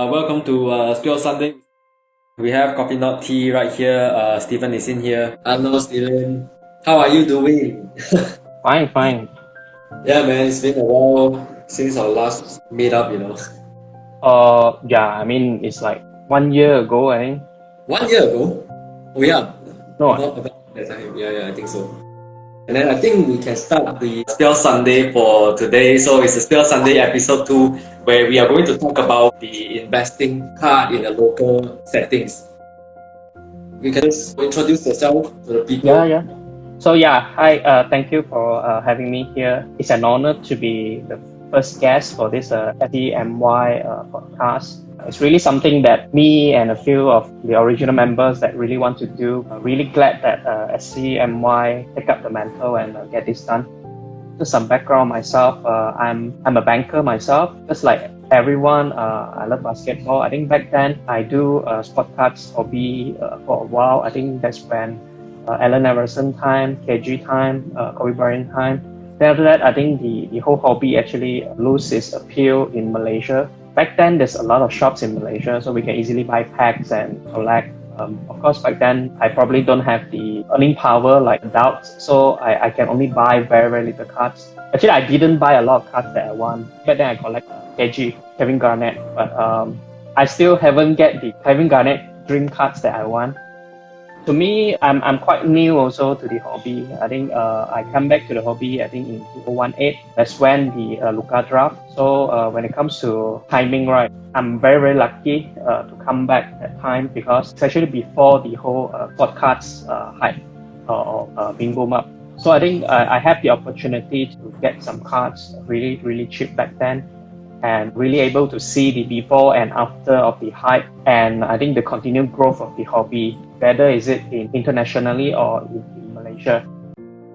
Welcome to Spill Sunday. We have Coffee Not Tea right here. Stephen is in here. Hello, Stephen. How are you doing? Fine. Yeah, man, it's been a while since our last meet up, you know. It's like 1 year ago, I think. 1 year ago? Oh, yeah. No, About that time. Yeah, I think so. And then I think we can start the Spill Sunday for today. So it's a Spill Sunday episode 2 where we are going to talk about the investing part in the local settings. You can just introduce yourself to the people. yeah. Hi, thank you for having me here. It's an honor to be the first guest for this SCMY podcast. It's really something that me and a few of the original members that really want to do. Really glad that SCMY take up the mantle and get this done. Just some background myself. I'm a banker myself. Just like everyone, I love basketball. I think back then I do sport cards hobby for a while. I think that's when Allen Iverson time, KG time, Kobe Bryant time. Then after that, I think the whole hobby actually loses its appeal in Malaysia. Back then, there's a lot of shops in Malaysia, so we can easily buy packs and collect. Of course, back then, I probably don't have the earning power like adults, so I can only buy very little cards. Actually, I didn't buy a lot of cards that I want. Back then, I collect KG, Kevin Garnett, but I still haven't get the Kevin Garnett dream cards that I want. To me, I'm quite new also to the hobby. I think I come back to the hobby, I think in 2018. That's when the Luka draft. So when it comes to timing, right, I'm very lucky to come back at time because it's actually before the whole sport cards hype being boom up. So I think I have the opportunity to get some cards really cheap back then, and really able to see the before and after of the hype, and I think the continued growth of the hobby, whether is it internationally or in Malaysia.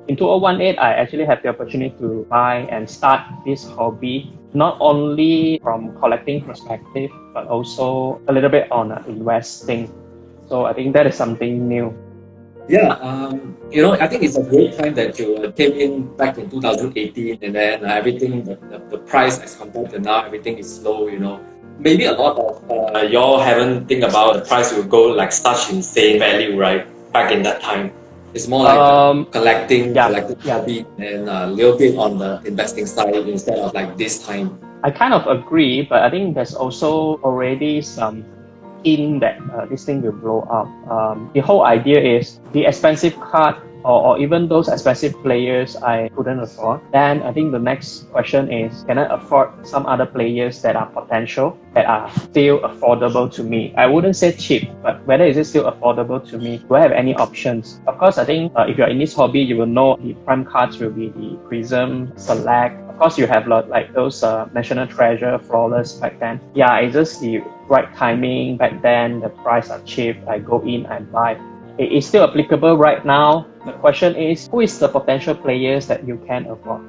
In 2018, I actually had the opportunity to buy and start this hobby, not only from collecting perspective, but also a little bit on investing. So I think that is something new. Yeah, I think it's a great time that you came in back in 2018, and then everything, the price as compared to now, everything is low, you know. Maybe a lot of y'all haven't think about the price will go like such insane value, right? Back in that time. It's more like collecting hobby and a little bit on the investing side instead of like this time. I kind of agree, but I think there's also already some in that this thing will blow up. The whole idea is the expensive card or even those expensive players I couldn't afford. Then I think the next question is, can I afford some other players that are potential, that are still affordable to me? I wouldn't say cheap, but whether is it still affordable to me? Do I have any options? Of course, I think if you're in this hobby, you will know the prime cards will be the Prism, Select. Of course, you have like those National Treasure, Flawless back then. Yeah, it's just the right timing back then. The price are cheap. I go in and buy. It is still applicable right now. The question is, who is the potential players that you can afford?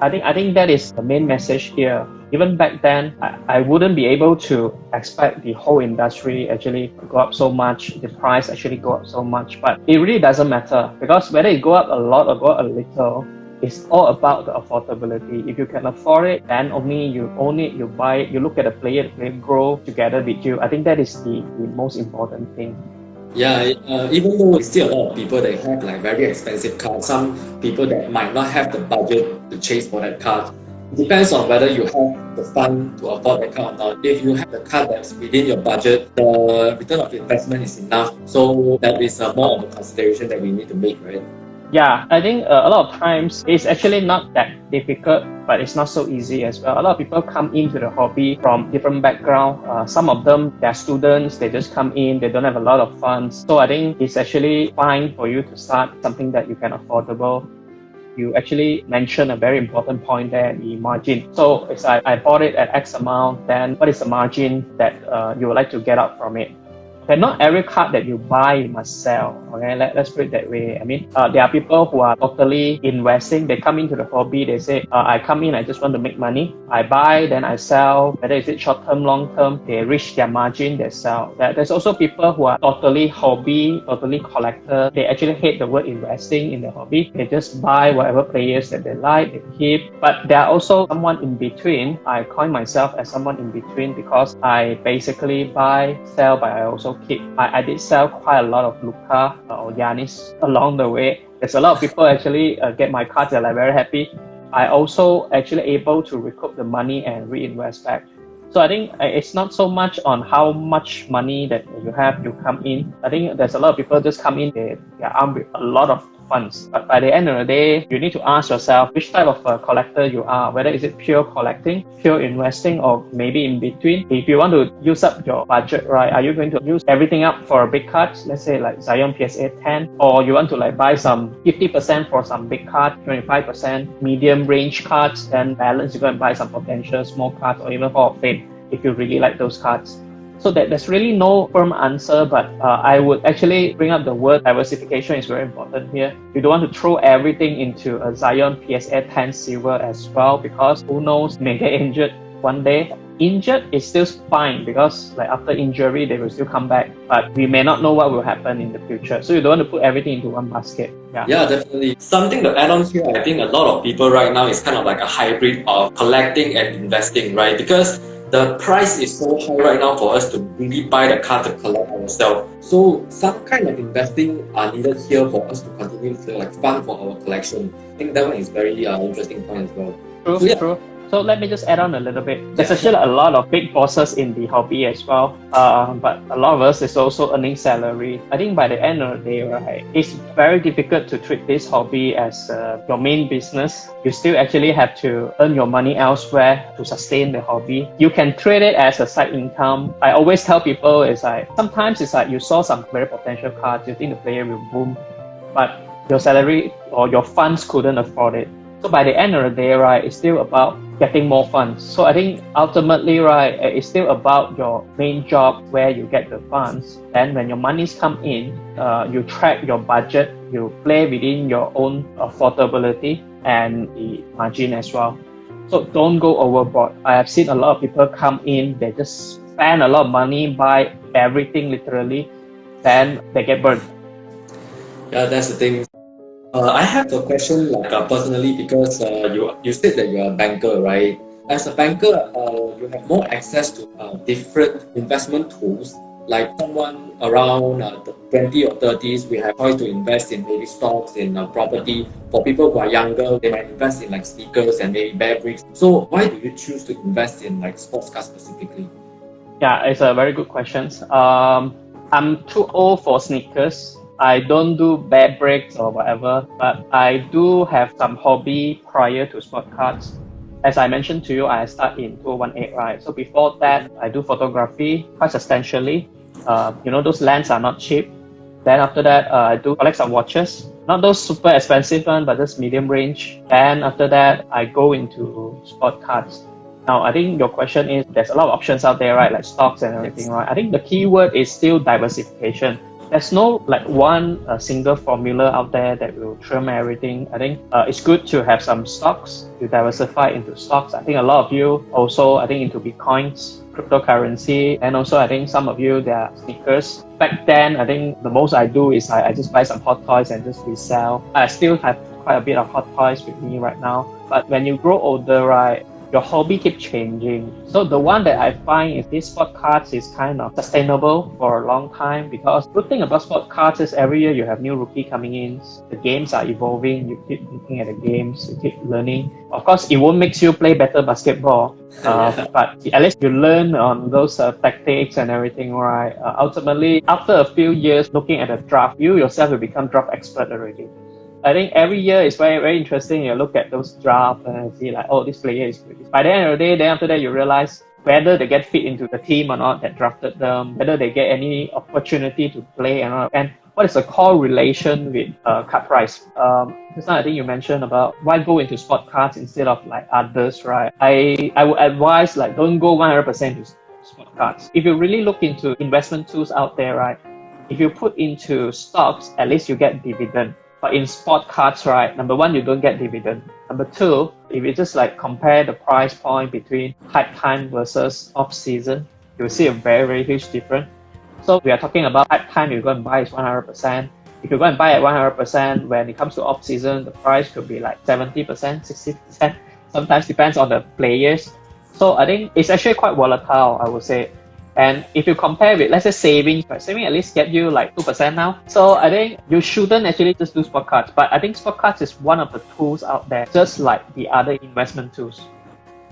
I think that is the main message here. Even back then, I wouldn't be able to expect the whole industry actually go up so much, the price actually go up so much. But it really doesn't matter, because whether it go up a lot or go up a little, it's all about the affordability. If you can afford it, then only you own it, you buy it, you look at the player grow together with you. I think that is the most important thing. Yeah, even though it's still a lot of people that have like very expensive cards, some people that might not have the budget to chase for that card. It depends on whether you have the fund to afford that card or not. If you have the card that's within your budget, the return of investment is enough. So that is more of a consideration that we need to make, right? Yeah, I think a lot of times it's actually not that difficult, but it's not so easy as well. A lot of people come into the hobby from different background. Some of them, they're students, they just come in, they don't have a lot of funds. So I think it's actually fine for you to start something that you can affordable. You actually mentioned a very important point there, the margin. So if I bought it at X amount, then what is the margin that you would like to get out from it? that not every card that you buy you must sell. Okay, let's put it that way. I mean, there are people who are totally investing. They come into the hobby. They say, I come in, I just want to make money. I buy, then I sell. Whether is it short term, long term, they reach their margin, they sell. There's also people who are totally hobby, totally collector. They actually hate the word investing in the hobby. They just buy whatever players that they like, they keep. But there are also someone in between. I coin myself as someone in between because I basically buy, sell, but I also keep. I did sell quite a lot of Luka or Giannis along the way. There's a lot of people actually get my cards. They're like very happy. I also actually able to recoup the money and reinvest back. So I think it's not so much on how much money that you come in. I think there's a lot of people just come in, they're armed with a lot of funds. But by the end of the day, you need to ask yourself which type of collector you are, whether is it pure collecting, pure investing, or maybe in between. If you want to use up your budget, right, are you going to use everything up for a big card, let's say like Zion PSA 10, or you want to like buy some 50% for some big card, 25% medium range cards, then balance you go and buy some potential small cards or even Hall of Fame if you really like those cards. So there's really no firm answer, but I would actually bring up the word diversification is very important here. You don't want to throw everything into a Zion PSA 10 silver as well, because who knows, may get injured one day. Injured is still fine because like after injury, they will still come back, but we may not know what will happen in the future. So you don't want to put everything into one basket. Yeah, definitely. Something to add on here, I think a lot of people right now is kind of like a hybrid of collecting and investing, right? Because the price is so high right now for us to really buy the card to collect ourselves. So some kind of investing are needed here for us to continue to like fund for our collection. I think that one is very interesting point as well. True. So let me just add on a little bit. There's actually a lot of big bosses in the hobby as well. But a lot of us is also earning salary. I think by the end of the day, right, it's very difficult to treat this hobby as your main business. You still actually have to earn your money elsewhere to sustain the hobby. You can treat it as a side income. I always tell people sometimes it's like you saw some very potential cards, you think the player will boom, but your salary or your funds couldn't afford it. So by the end of the day, right, it's still about getting more funds. So I think ultimately, right, it's still about your main job where you get the funds. Then when your monies come in, you track your budget, you play within your own affordability and the margin as well. So don't go overboard. I have seen a lot of people come in, they just spend a lot of money, buy everything literally, then they get burned. Yeah, that's the thing. I have a question personally because you said that you're a banker, right? As a banker, you have more access to different investment tools. Like someone around 20 or 30s, we have choice to invest in maybe stocks, in property. For people who are younger, they might invest in like sneakers and maybe bear bricks. So why do you choose to invest in like sports cars specifically? Yeah, it's a very good question. I'm too old for sneakers. I don't do bear bricks or whatever, but I do have some hobby prior to sport cards. As I mentioned to you, I start in 2018, right? So before that, I do photography quite substantially. Those lenses are not cheap. Then after that, I do collect some watches. Not those super expensive ones, but just medium range. Then after that, I go into sport cards. Now, I think your question is, there's a lot of options out there, right? Like stocks and everything, right? I think the key word is still diversification. There's no like one single formula out there that will trim everything. I think it's good to have some stocks, to diversify into stocks. I think a lot of you also, into Bitcoins, cryptocurrency, and also I think some of you, they are sneakers. Back then, I think the most I do is I just buy some hot toys and just resell. I still have quite a bit of hot toys with me right now. But when you grow older, right, your hobby keeps changing. So the one that I find is this sport cards is kind of sustainable for a long time, because good thing about sport cards is every year you have new rookie coming in. The games are evolving. You keep looking at the games, you keep learning. Of course, it won't make you play better basketball, but at least you learn on those tactics and everything, right? Ultimately, after a few years looking at the draft, you yourself will become draft expert already. I think every year is very, very interesting. You look at those drafts and see like, oh, this player is good. By the end of the day, then after that, you realize whether they get fit into the team or not that drafted them, whether they get any opportunity to play or not, and what is the correlation with card price. Just now I think you mentioned about why go into sport cards instead of like others, right? I would advise like don't go 100% to sport cards. If you really look into investment tools out there, right, if you put into stocks, at least you get dividend. But in sport cards, right, number one, you don't get dividend. Number two, if you just like compare the price point between hype time versus off season, you'll see a very, very huge difference. So we are talking about hype time, you go and buy is 100%. If you go and buy at 100%, when it comes to off season, the price could be like 70%, 60%. Sometimes depends on the players. So I think it's actually quite volatile, I would say. And if you compare with, let's say savings, right? Saving at least get you like 2% now. So I think you shouldn't actually just do sport cards. But I think sport cards is one of the tools out there, just like the other investment tools.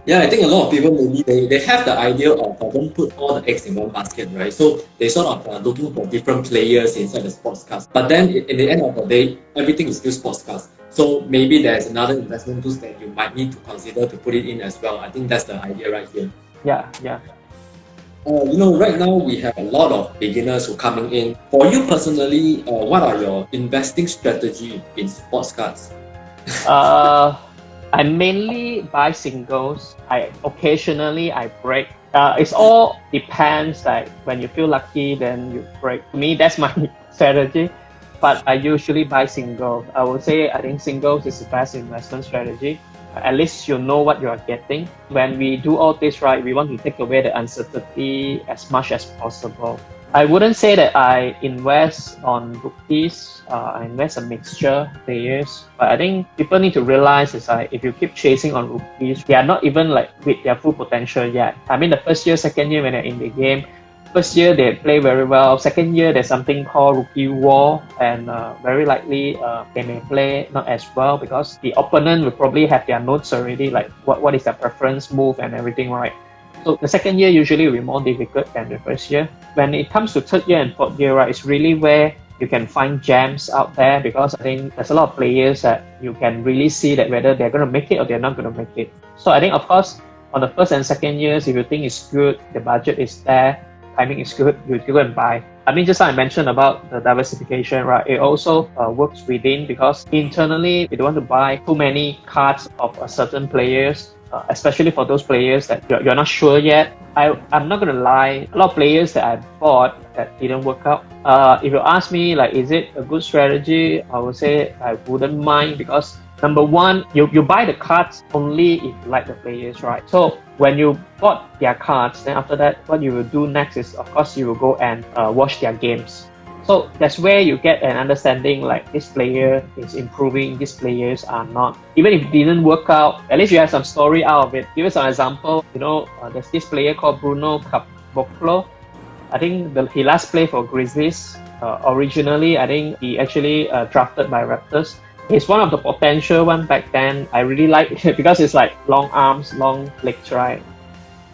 Yeah, I think a lot of people maybe they have the idea of don't put all the eggs in one basket, right? So they sort of looking for different players inside the sports cards. But then in the end of the day, everything is still sports cards. So maybe there's another investment tools that you might need to consider to put it in as well. I think that's the idea right here. Yeah. Right now we have a lot of beginners who are coming in. For you personally, what are your investing strategy in sports cards? I mainly buy singles. I occasionally break. It's all depends. Like when you feel lucky, then you break. To me, that's my strategy. But I usually buy singles. I would say I think singles is the best investment strategy. At least you know what you are getting. When we do all this right, we want to take away the uncertainty as much as possible. I wouldn't say that I invest on rookies. I invest a mixture of players. But I think people need to realize is like if you keep chasing on rookies, they are not even like with their full potential yet. I mean, the first year, second year when they're in the game, first year they play very well. Second year there's something called rookie wall, and very likely they may play not as well because the opponent will probably have their notes already, like what is their preference, move, and everything, right? So the second year usually will be more difficult than the first year. When it comes to third year and fourth year, right, it's really where you can find gems out there because I think there's a lot of players that you can really see that whether they're going to make it or they're not going to make it. So I think, of course, on the first and second years, if you think it's good, the budget is there, timing is good, you go and buy. I mean, just like I mentioned about the diversification, right? It also works within because internally, we don't want to buy too many cards of certain players. Especially for those players that you're not sure yet. I'm not going to lie, a lot of players that I bought that didn't work out. If you ask me, like, is it a good strategy? I would say I wouldn't mind because number one, you buy the cards only if you like the players, right? So when you bought their cards, then after that, what you will do next is, of course, you will go and watch their games. So that's where you get an understanding like this player is improving, these players are not. Even if it didn't work out, at least you have some story out of it. Give us an example. There's this player called Bruno Caboclo. I think he last played for Grizzlies. Originally, I think he actually drafted by Raptors. He's one of the potential one back then. I really like it because it's like long arms, long legs, right?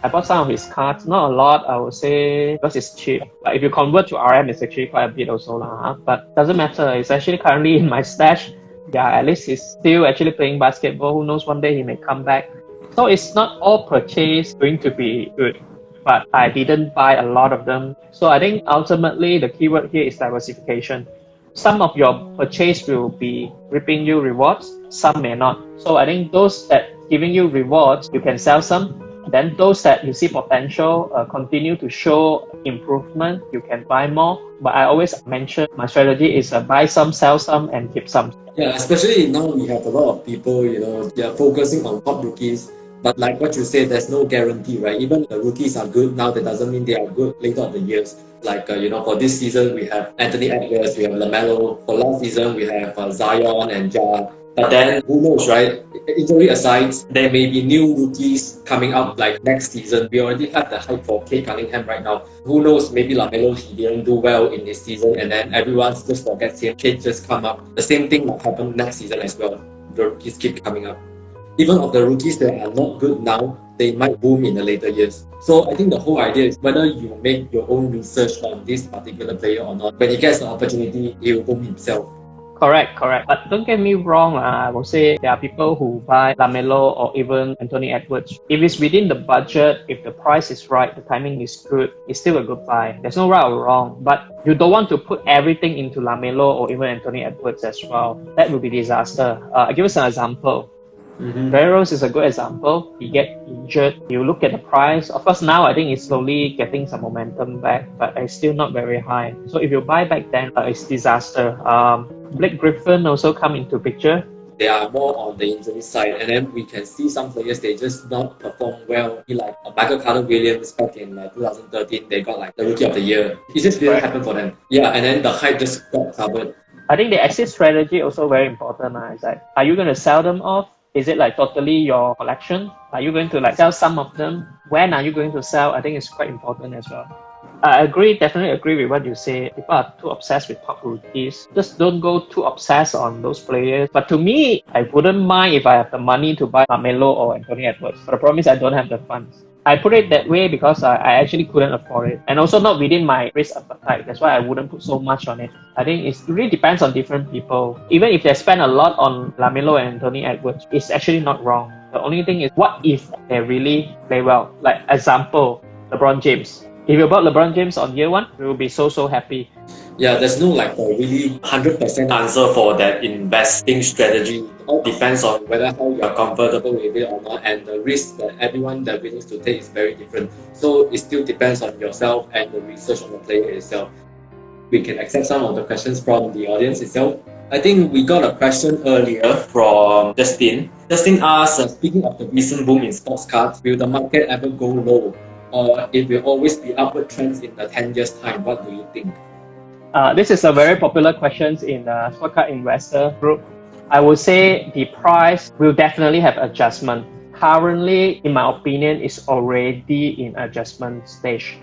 I bought some of his cards, not a lot, I would say, because it's cheap. But if you convert to RM, it's actually quite a bit also. But doesn't matter. It's actually currently in my stash. Yeah, at least he's still actually playing basketball. Who knows, one day he may come back. So it's not all purchase going to be good. But I didn't buy a lot of them. So I think ultimately the keyword here is diversification. Some of your purchase will be reaping you rewards. Some may not. So I think those that giving you rewards, you can sell some. Then those that you see potential continue to show improvement, you can buy more. But I always mention my strategy is buy some, sell some, and keep some. Yeah, especially now we have a lot of people, they are focusing on top rookies. But like what you said, there's no guarantee, right? Even the rookies are good now, that doesn't mean they are good later on the years. Like, for this season, we have Anthony Edwards, we have LaMelo. For last season, we have Zion and Ja. But then, who knows, right? Injury aside, there may be new rookies coming out like next season. We already have the hype for Cade Cunningham right now. Who knows, maybe LaMelo, he didn't do well in this season and then everyone just forgets him. Cade just come up. The same thing might happen next season as well. The rookies keep coming up. Even of the rookies that are not good now, they might boom in the later years. So I think the whole idea is whether you make your own research on this particular player or not. When he gets the opportunity, he will boom himself. Correct. But don't get me wrong, I will say there are people who buy LaMelo or even Anthony Edwards. If it's within the budget, if the price is right, the timing is good, it's still a good buy. There's no right or wrong. But you don't want to put everything into LaMelo or even Anthony Edwards as well. That will be disaster. I'll give us an example. Barry Rose is a good example. He get injured. You look at the price. Of course, now I think it's slowly getting some momentum back, but it's still not very high. So if you buy back then, it's disaster. Blake Griffin also come into picture. They are more on the injury side, and then we can see some players they just not perform well. Like Michael Carter Williams back in 2013, they got like the Rookie of the Year. It just didn't happen for them. Yeah, and then the hype just got covered. I think the exit strategy also very important. It's like, are you going to sell them off? Is it like totally your collection? Are you going to like sell some of them? When are you going to sell? I think it's quite important as well. I definitely agree with what you say. People are too obsessed with top rookies. Just don't go too obsessed on those players. But to me, I wouldn't mind if I have the money to buy Carmelo or Anthony Edwards. But the problem is I don't have the funds. I put it that way because I actually couldn't afford it. And also not within my risk appetite. That's why I wouldn't put so much on it. I think it really depends on different people. Even if they spend a lot on LaMelo and Anthony Edwards, it's actually not wrong. The only thing is, what if they really play well? Like example, LeBron James. If you bought LeBron James on year one, you will be so happy. Yeah, there's no like a really 100% answer for that investing strategy. It all depends on whether how you're comfortable with it or not, and the risk that everyone that willing to take is very different. So it still depends on yourself and the research on the player itself. We can accept some of the questions from the audience itself. I think we got a question earlier from Justin. Justin asks, speaking of the recent boom in sports cards, will the market ever go low? Or it will always be upward trends in the 10 years time? What do you think? This is a very popular question in the Sport Card Investor group. I would say the price will definitely have adjustment. Currently, in my opinion, it's already in adjustment stage.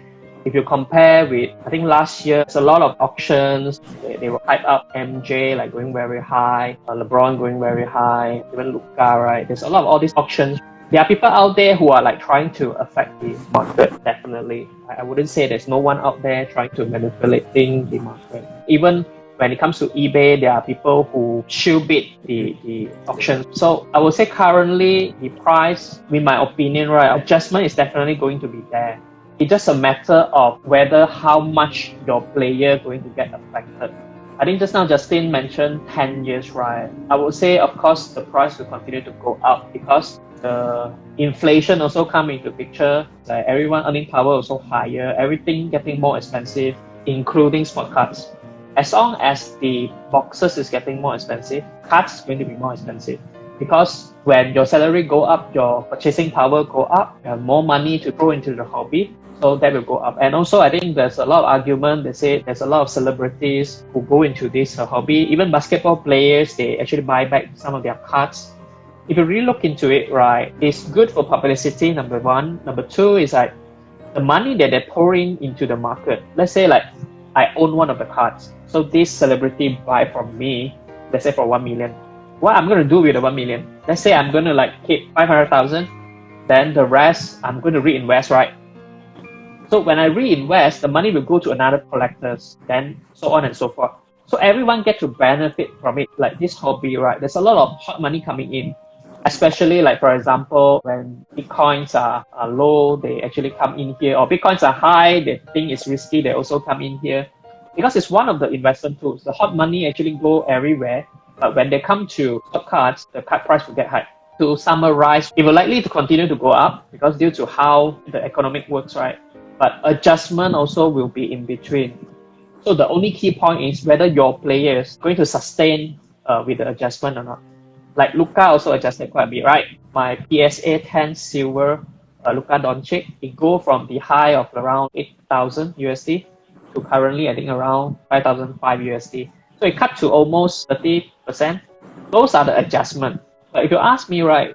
If you compare with, I think last year, there's a lot of auctions. They will hype up MJ like going very high, LeBron going very high, even Luka, right? There's a lot of all these auctions. There are people out there who are like trying to affect the market, definitely. I wouldn't say there's no one out there trying to manipulating the market. Even when it comes to eBay, there are people who shield bid the auction. So I would say currently the price, in my opinion, right, adjustment is definitely going to be there. It's just a matter of whether how much your player going to get affected. I think just now Justin mentioned 10 years, right? I would say, of course, the price will continue to go up because the inflation also come into picture. Like everyone earning power also higher, everything getting more expensive, including sport cards. As long as the boxes is getting more expensive, cards is going to be more expensive. Because when your salary go up, your purchasing power go up, you have more money to throw into the hobby, so that will go up. And also, I think there's a lot of argument. They say there's a lot of celebrities who go into this hobby. Even basketball players, they actually buy back some of their cards. If you really look into it, right, it's good for publicity, number one. Number two is like the money that they're pouring into the market. Let's say like I own one of the cards. So this celebrity buy from me, let's say for 1 million. What I'm going to do with the 1 million? Let's say I'm going to like keep 500,000. Then the rest, I'm going to reinvest, right? So when I reinvest, the money will go to another collectors, then so on and so forth. So everyone get to benefit from it, like this hobby, right? There's a lot of hot money coming in, especially like, for example, when Bitcoins are low, they actually come in here, or Bitcoins are high, they think it's risky, they also come in here. Because it's one of the investment tools. The hot money actually go everywhere, but when they come to stock cards, the card price will get high. To summarize, it will likely to continue to go up because due to how the economic works, right? But adjustment also will be in between. So the only key point is whether your player is going to sustain with the adjustment or not. Like Luka also adjusted quite a bit, right? My PSA 10 silver Luka Doncic, it go from the high of around 8,000 USD to currently I think around 5,005 USD. So it cut to almost 30%. Those are the adjustments. But if you ask me, right,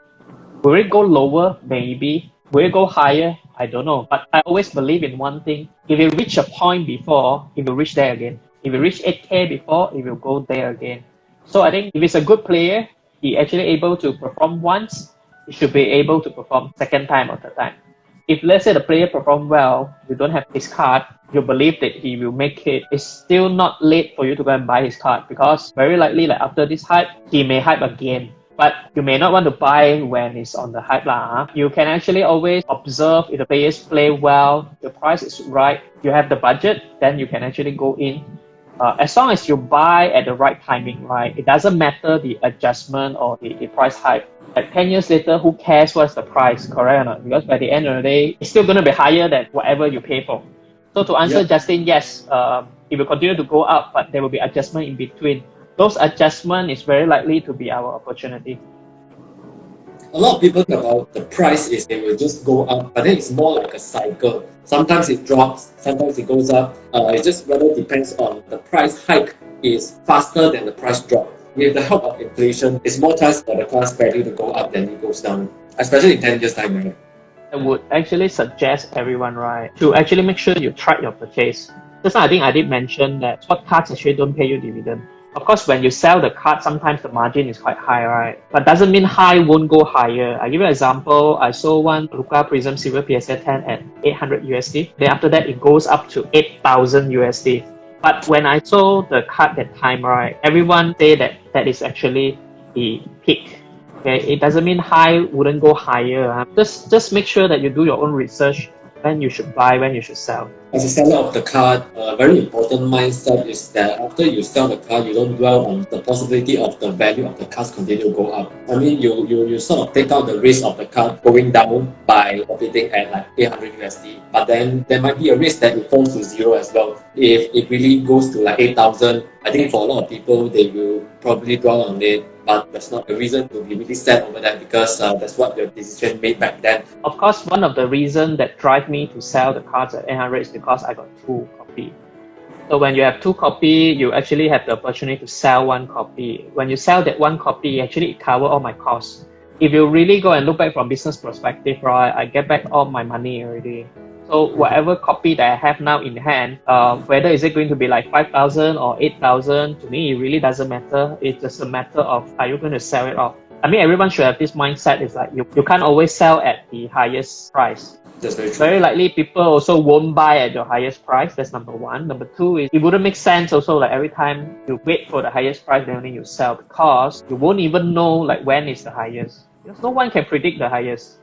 will it go lower? Maybe. Will it go higher? I don't know. But I always believe in one thing. If you reach a point before, it will reach there again. If you reach 8K before, it will go there again. So I think if it's a good player, he actually able to perform once, he should be able to perform second time or third time. If let's say the player perform well, you don't have his card, you believe that he will make it, it's still not late for you to go and buy his card because very likely like after this hype, he may hype again. But you may not want to buy when it's on the hype lah. You can actually always observe if the players play well, the price is right, you have the budget, then you can actually go in. As long as you buy at the right timing, right, it doesn't matter the adjustment or the price hike. Like 10 years later, who cares what's the price, correct or not? Because by the end of the day, it's still going to be higher than whatever you pay for. So to answer Justin, yes, it will continue to go up, but there will be adjustment in between. Those adjustment is very likely to be our opportunity. A lot of people think about the price is they will just go up, but then it's more like a cycle. Sometimes it drops, sometimes it goes up. It just rather depends on the price hike is faster than the price drop. With the help of inflation, it's more chance for the car's value to go up than it goes down, especially in 10 years time, right? I would actually suggest everyone, right, to actually make sure you track your purchase. Just now, I think I did mention that spot cards actually don't pay you dividend. Of course, when you sell the card, sometimes the margin is quite high, right? But doesn't mean high won't go higher. I give you an example. I sold one Luca Prism Silver PSA 10 at 800 USD. Then after that, it goes up to 8,000 USD. But when I sold the card that time, right, everyone say that that is actually the peak. Okay, it doesn't mean high wouldn't go higher. Just make sure that you do your own research when you should buy, when you should sell. As a seller of the car, a very important mindset is that after you sell the car, you don't dwell on the possibility of the value of the cars continue to go up. I mean, you sort of take out the risk of the car going down by operating at like 800 USD, but then there might be a risk that it falls to zero as well. If it really goes to like 8,000, I think for a lot of people, they will probably dwell on it. But that's not a reason to be really sad over that because that's what the decision made back then. Of course, one of the reasons that drive me to sell the cards at 800 is because I got 2 copies. So when you have 2 copies, you actually have the opportunity to sell 1 copy. When you sell that 1 copy, actually it covers all my costs. If you really go and look back from business perspective, right, I get back all my money already. So whatever copy that I have now in hand, whether is it going to be like 5,000 or 8,000, to me, it really doesn't matter. It's just a matter of are you going to sell it off? I mean, everyone should have this mindset. It's like you can't always sell at the highest price. That's very true. Very likely people also won't buy at your highest price. That's number 1. Number 2 is it wouldn't make sense also like every time you wait for the highest price, then only you sell because you won't even know like when is the highest. Because no one can predict the highest.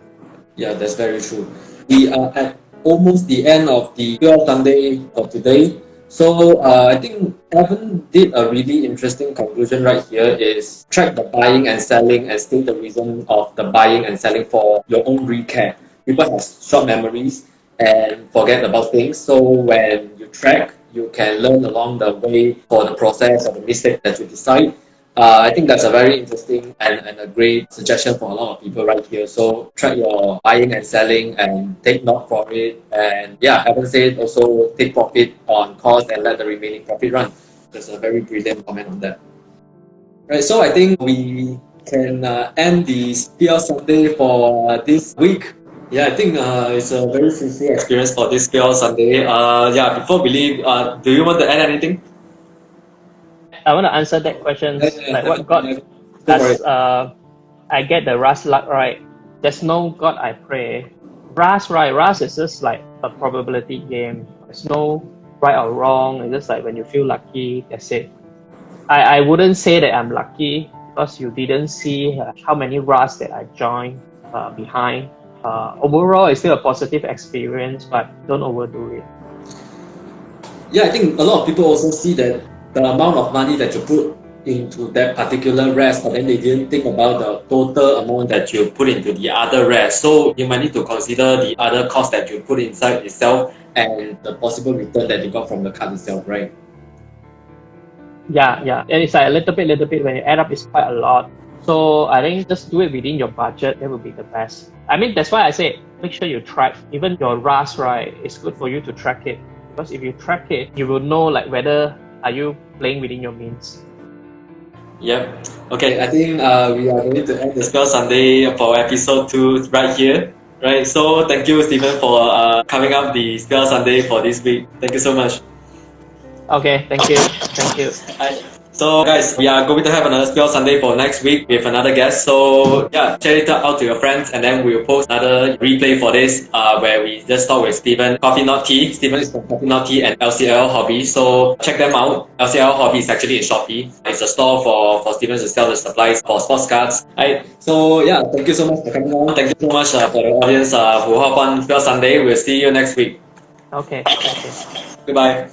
Yeah, that's very true. We are at almost the end of the Pure Sunday for today. So I think Evan did a really interesting conclusion right here is track the buying and selling and state the reason of the buying and selling for your own recap. People have short memories and forget about things. So when you track, you can learn along the way for the process or the mistake that you decide. I think that's a very interesting and a great suggestion for a lot of people right here. So track your buying and selling and take note for it. And yeah, Evan said also take profit on cost and let the remaining profit run. That's a very brilliant comment on that. Right, so I think we can end the Pure Sunday for this week. Yeah, I think it's a very fruitful experience for this Pure Sunday. Yeah, before we leave, do you want to add anything? I want to answer that question. Like what God does I get the Ras luck right? There's no God I pray. Ras, right? Ras is just like a probability game. There's no right or wrong. It's just like when you feel lucky, that's it. I wouldn't say that I'm lucky because you didn't see how many Ras that I joined behind. Overall, it's still a positive experience, but don't overdo it. Yeah, I think a lot of people also see that the amount of money that you put into that particular RAS, but then they didn't think about the total amount that you put into the other RAS. So you might need to consider the other cost that you put inside itself and the possible return that you got from the card itself, right? Yeah. And it's like a little bit. When you add up, it's quite a lot. So I think just do it within your budget. That would be the best. I mean, that's why I say make sure you track. Even your RAS, right? It's good for you to track it. Because if you track it, you will know like whether are you playing within your means. Yep. Okay, I think we are going to end the Pure Sunday for episode 2 right here. Right. So thank you, Stephen, for coming up the Pure Sunday for this week. Thank you so much. Okay, thank you. So guys, we are going to have another Pure Sunday for next week with another guest. So yeah, share it out to your friends and then we'll post another replay for this where we just talk with Stephen, Coffee Not Tea. Stephen is from Coffee Not Tea and LCL Hobby. So check them out. LCL Hobby is actually in Shopee. It's a store for Stephen to sell the supplies for sports cards. Right. So yeah, thank you so much for coming on. Thank you so much for the audience who hop on Pure Sunday. We'll see you next week. Okay. Goodbye.